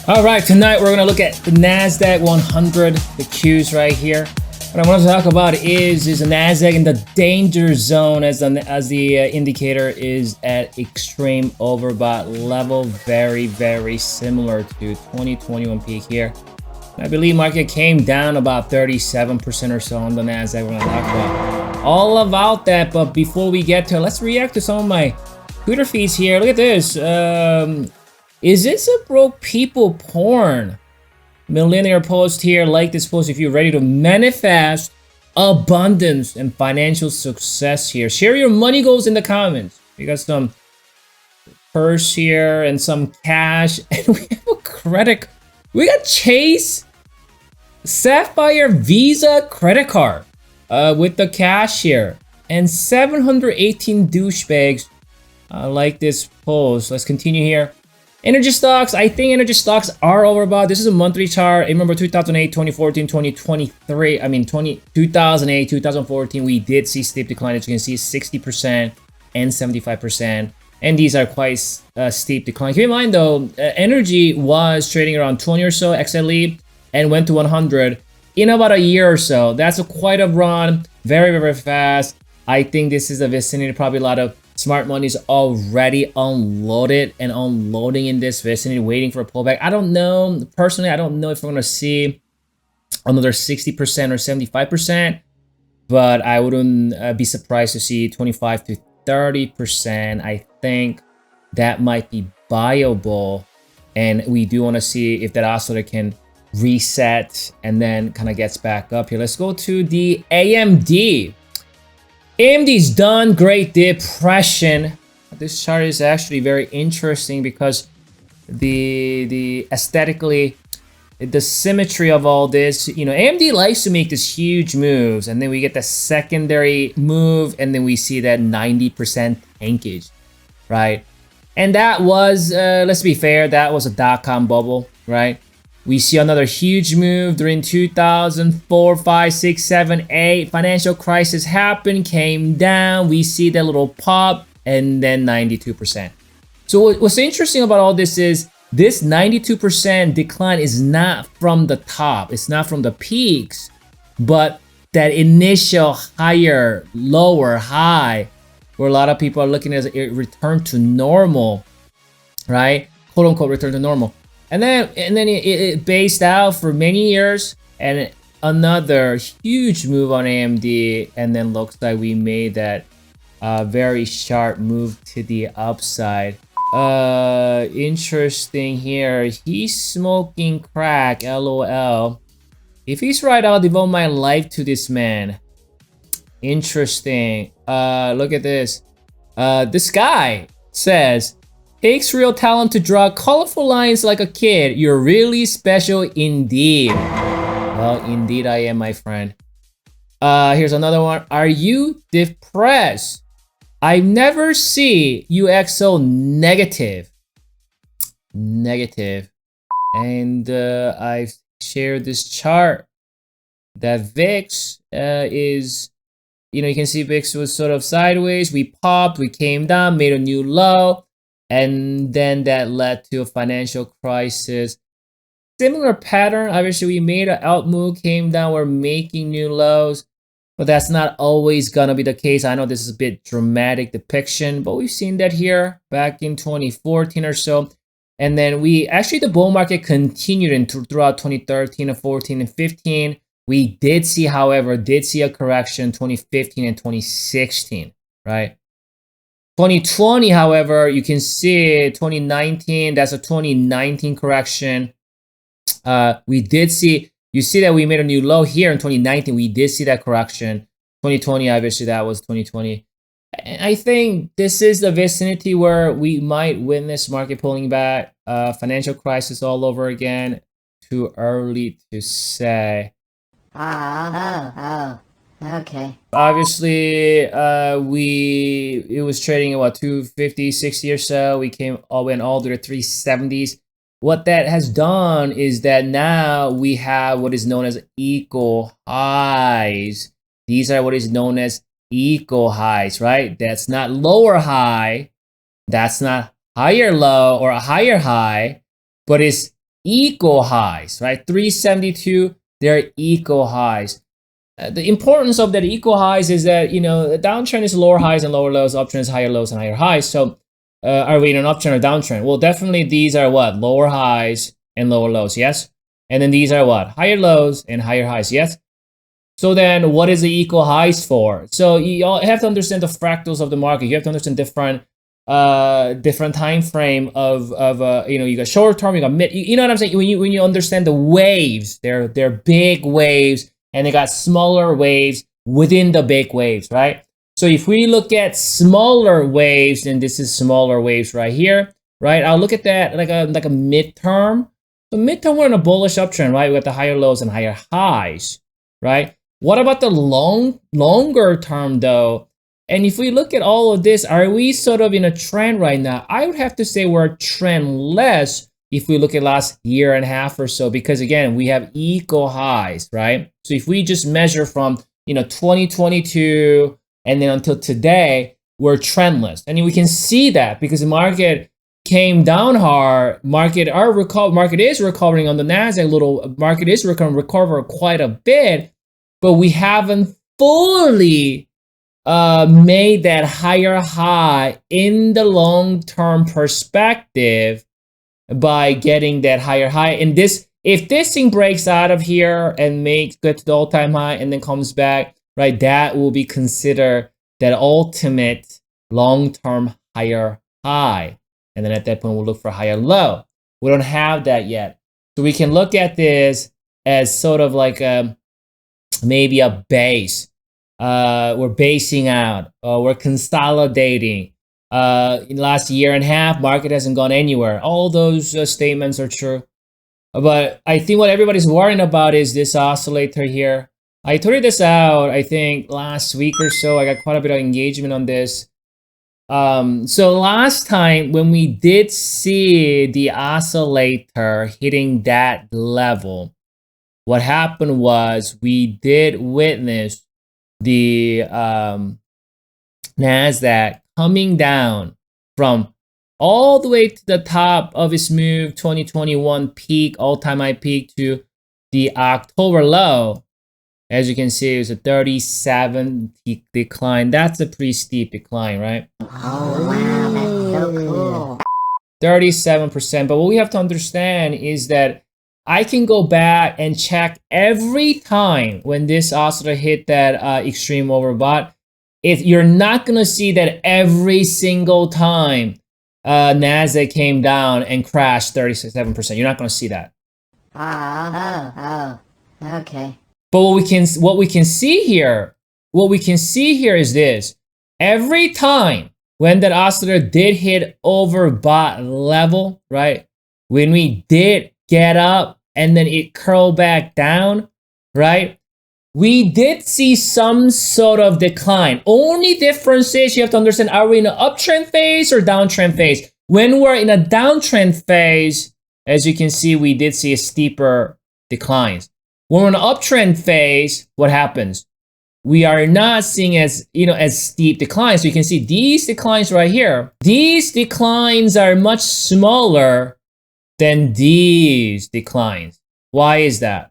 All right, tonight we're gonna look at the Nasdaq 100, the Tues right here. What I want to talk about is the Nasdaq in the danger zone as the indicator is at extreme overbought level, very similar to 2021 peak here. I believe market came down about 37% or so on the Nasdaq. We're gonna talk about all about that, but before we get to it, let's react to some of my Twitter feeds here. Look at this. Is this a broke people porn? Millionaire post here. Like this post if you're ready to manifest abundance and financial success here. Share your money goals in the comments. We got some purse here and some cash, and we have a credit. We got Chase Sapphire Visa credit card with the cash here and 718 douchebags. Like this post. Let's continue here. Energy stocks, I think energy stocks are overbought. This is a monthly chart. Remember 2008, 2014, 2023, 2008, 2014, we did see steep decline. As you can see, 60% and 75%. And these are quite steep decline. Keep in mind though, energy was trading around 20 or so XLE and went to 100 in about a year or so. That's quite a run, very fast. I think this is a vicinity, probably a lot of smart money is already unloaded and unloading in this vicinity, waiting for a pullback. I don't know. Personally, I don't know if we're going to see another 60% or 75%, but I wouldn't be surprised to see 25 to 30%. I think that might be viable, and we do want to see if that oscillator can reset and then kind of gets back up here. Let's go to the AMD. AMD's done Great Depression. This chart is actually very interesting because the aesthetically, the symmetry of all this, you know, AMD likes to make these huge moves, and then we get the secondary move, and then we see that 90% tankage, right? And that was, let's be fair, that was a dot-com bubble, right? We see another huge move during 2004, 5, 6, 7, 8. Financial crisis happened, came down. We see that little pop, and then 92%. So what's interesting about all this is this 92% decline is not from the top. It's not from the peaks, but that initial higher, lower, high, where a lot of people are looking at a return to normal, right? Quote unquote return to normal. And then it based out for many years, and another huge move on AMD, and then looks like we made that very sharp move to the upside. Interesting here. He's smoking crack, LOL. If he's right, I'll devote my life to this man. Interesting. Look at this. This guy says, takes real talent to draw colorful lines like a kid. You're really special indeed. Well, indeed I am, my friend. Here's another one. Are you depressed? I never see you act so negative. Negative. And I've shared this chart that VIX is, you know, you can see VIX was sort of sideways. We popped, we came down, made a new low. And then that led to a financial crisis. Similar pattern. Obviously, we made an out move, came down, we're making new lows. But that's not always gonna be the case. I know this is a bit dramatic depiction, but we've seen that here back in 2014 or so. And then the bull market continued throughout 2013 and 14 and 15. We did see, however, a correction 2015 and 2016, right? 2020, however, you can see 2019, that's a 2019 correction. We did see, you see that we made a new low here in 2019. We did see that correction. 2020, obviously, that was 2020. And I think this is the vicinity where we might witness market pulling back, financial crisis all over again. Too early to say. Okay. Obviously, it was trading at what, 250, 60 or so. We went all to the 370s. What that has done is that now we have what is known as equal highs. These are what is known as equal highs, right? That's not lower high. That's not higher low or a higher high, but it's equal highs, right? 372, they're equal highs. The importance of that equal highs is that, you know, the downtrend is lower highs and lower lows, uptrend is higher lows and higher highs. So are we in an uptrend or downtrend? Well, definitely these are what? Lower highs and lower lows, yes? And then these are what? Higher lows and higher highs, yes? So then what is the equal highs for? So you all have to understand the fractals of the market. You have to understand different time frame of you know, you got short term, you got mid, you know what I'm saying? When you understand the waves, they're big waves and they got smaller waves within the big waves, right? So if we look at smaller waves, and this is smaller waves right here, right? I'll look at that like a midterm. So midterm, we're in a bullish uptrend, right? We got the higher lows and higher highs, right? What about the longer term though? And if we look at all of this, are we sort of in a trend right now? I would have to say we're trendless if we look at last year and a half or so, because again, we have equal highs, right? So if we just measure from, you know, 2022 and then until today, we're trendless. And we can see that because the market came down hard. Market is recovering on the Nasdaq. Market is recover quite a bit, but we haven't fully made that higher high in the long-term perspective by getting that higher high. And this, if this thing breaks out of here and gets to the all-time high and then comes back, right, that will be considered that ultimate long-term higher high. And then at that point, we'll look for higher low. We don't have that yet. So we can look at this as sort of like maybe a base. We're basing out, we're consolidating. In the last year and a half, market hasn't gone anywhere. All those statements are true. But I think what everybody's worrying about is this oscillator here. I tweeted this out, I think, last week or so. I got quite a bit of engagement on this. So last time when we did see the oscillator hitting that level, what happened was we did witness the Nasdaq coming down from all the way to the top of its move 2021 peak, all-time high peak, to the October low. As you can see, it was a 37 decline. That's a pretty steep decline, right? Oh wow, that's so cool. 37%. But what we have to understand is that I can go back and check every time when this oscillator hit that extreme overbought. If you're not gonna see that every single time Nasdaq came down and crashed 37%, you're not gonna see that. Oh, okay. But what we can see here is this: every time when that oscillator did hit overbought level, right? When we did get up and then it curled back down, right? We did see some sort of decline. Only difference is you have to understand, are we in an uptrend phase or downtrend phase? When we're in a downtrend phase, as you can see, we did see a steeper declines. When we're in an uptrend phase, what happens? We are not seeing as steep declines. So you can see these declines right here. These declines are much smaller than these declines. Why is that?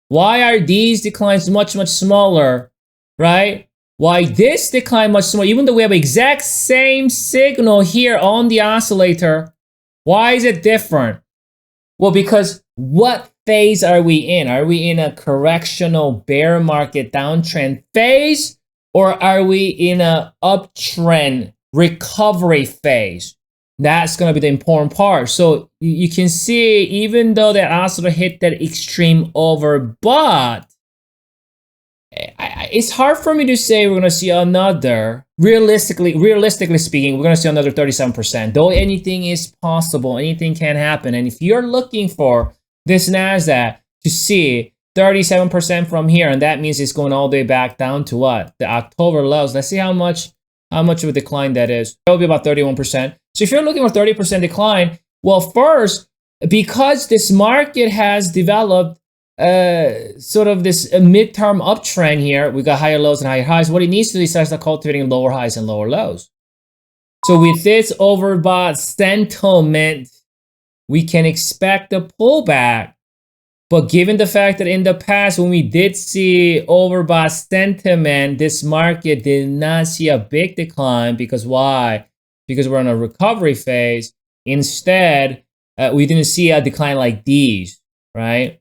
Why are these declines much smaller, right? Why this decline much smaller, even though we have exact same signal here on the oscillator? Why is it different? Well, because what phase are we in? Are we in a correctional bear market downtrend phase, or are we in a uptrend recovery phase? That's going to be the important part. So you can see, even though that oscillator hit that extreme overbought, it's hard for me to say we're going to see another, realistically speaking, we're going to see another 37%. Though anything is possible, anything can happen. And if you're looking for this Nasdaq to see 37% from here, and that means it's going all the way back down to what? The October lows. Let's see how much of a decline that is. That will be about 31%. So if you're looking for 30% decline, well, first, because this market has developed sort of this midterm uptrend here, we got higher lows and higher highs. What it needs to do is start cultivating lower highs and lower lows. So with this overbought sentiment, we can expect a pullback. But given the fact that in the past, when we did see overbought sentiment, this market did not see a big decline. Because why? Because we're in a recovery phase. Instead, we didn't see a decline like these, right?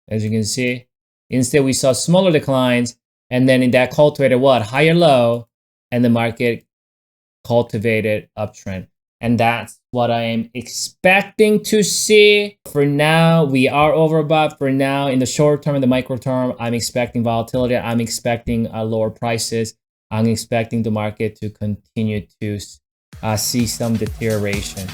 As you can see. Instead, we saw smaller declines. And then in that cultivated what? Higher low. And the market cultivated uptrend. And that's what I am expecting to see. For now, we are overbought. For now, in the short term and the micro term, I'm expecting volatility. I'm expecting lower prices. I'm expecting the market to continue to see some deterioration.